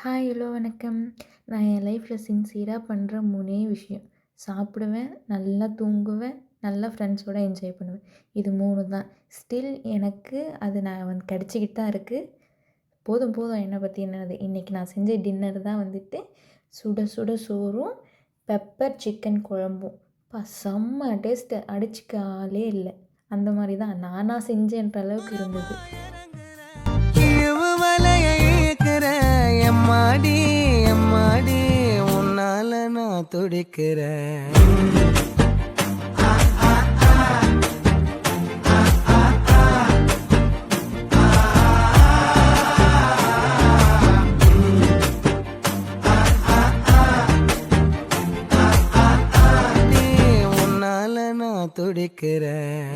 Hi, hello, வணக்கம். நான் என் லைஃப்பில் சின்சியராக பண்ணுற 3 விஷயம். சாப்பிடுவேன், நல்லா தூங்குவேன், நல்லா ஃப்ரெண்ட்ஸோட என்ஜாய் பண்ணுவேன். இது 3 தான். ஸ்டில் எனக்கு அது நான் கிடச்சிக்கிட்டு தான் இருக்குது. போதும் போதும் என்னை பற்றி என்னது. இன்றைக்கி நான் செஞ்ச டின்னர் தான் வந்துட்டு சுட சுட சோறும் பெப்பர் சிக்கன் குழம்பும். செம்ம டேஸ்ட்டு, அடிச்சுக்க ஆளே இல்லை. அந்த மாதிரி தான் நானாக செஞ்சேன்ற அளவுக்கு இருந்தது. எம்மாடி எம்மாடி உன்னால நான் துடிக்கிறேன். உன்னால நான் துடிக்கிறேன்.